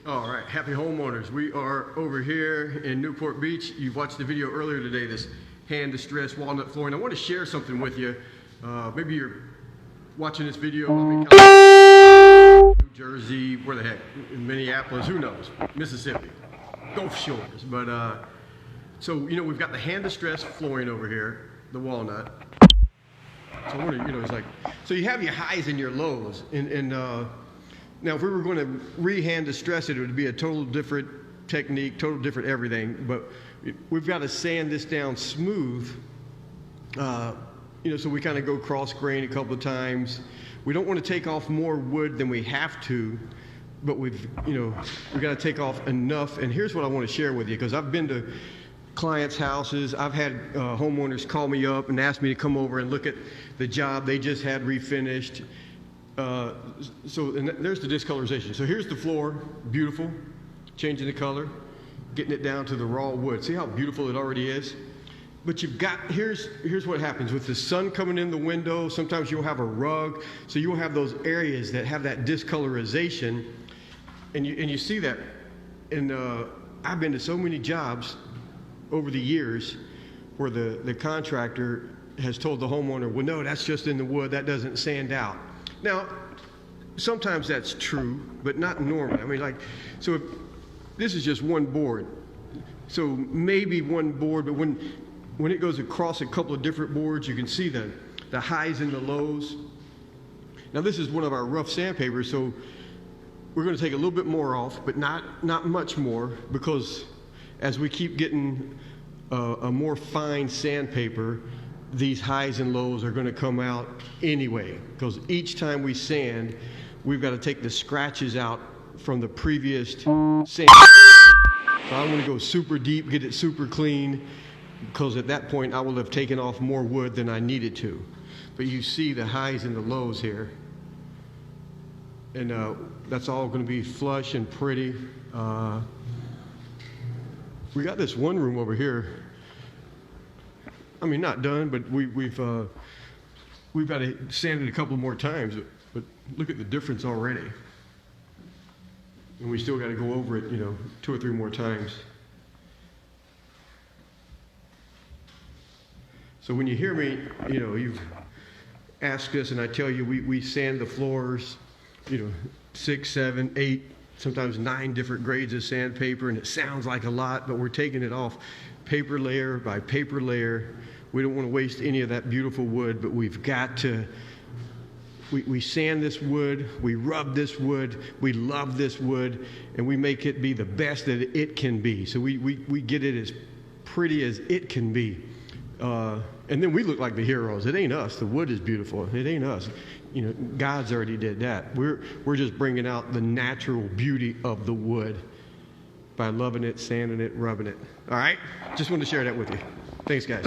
All right, happy homeowners. We are over here in Newport Beach. You watched the video earlier today, this hand distressed walnut flooring. I want to share something with you. Maybe you're watching this video in New Jersey, where the heck, in Minneapolis, who knows, Mississippi, Gulf Shores. But so, we've got the hand distressed flooring over here, the walnut. So I wonder, it's like, so you have your highs and your lows, and now if we were going to re-hand distress it, it would be a total different technique, total different everything, but we've got to sand this down smooth, so we kind of go cross grain a couple of times. We don't want to take off more wood than we have to, but we've got to take off enough. And here's what I want to share with you, because I've been to clients' houses. I've had homeowners call me up and ask me to come over and look at the job they just had refinished. And there's the discolorization. So here's the floor, beautiful, changing the color, getting it down to the raw wood. See how beautiful it already is? But here's what happens with the sun coming in the window. Sometimes you'll have a rug, so you'll have those areas that have that discolorization, and you see that. And I've been to so many jobs over the years where the contractor has told the homeowner, well, no, that's just in the wood, that doesn't sand out. Now, sometimes that's true, but not normally. I mean, so if this is just one board, so maybe one board, but when it goes across a couple of different boards, you can see the highs and the lows. Now, this is one of our rough sandpapers, so we're going to take a little bit more off, but not much more, because as we keep getting a more fine sandpaper, these highs and lows are going to come out anyway, because each time we sand, we've got to take the scratches out from the previous sand. So I'm going to go super deep, get it super clean, because at that point I will have taken off more wood than I needed to. But you see the highs and the lows here, and that's all going to be flush and pretty. We got this one room over here. I mean, not done, but we've got to sand it a couple more times. But look at the difference already, and we still got to go over it, 2 or 3 more times. So when you hear me, you've asked us, and I tell you, we sand the floors, 6, 7, 8, sometimes 9 different grades of sandpaper, and it sounds like a lot, but we're taking it off paper layer by paper layer. We don't want to waste any of that beautiful wood, but we've got to, we sand this wood, we rub this wood, we love this wood, and we make it be the best that it can be. So we get it as pretty as it can be. And then we look like the heroes. It ain't us. The wood is beautiful. It ain't us. God's already did that. We're just bringing out the natural beauty of the wood by loving it, sanding it, rubbing it. All right? Just wanted to share that with you. Thanks, guys.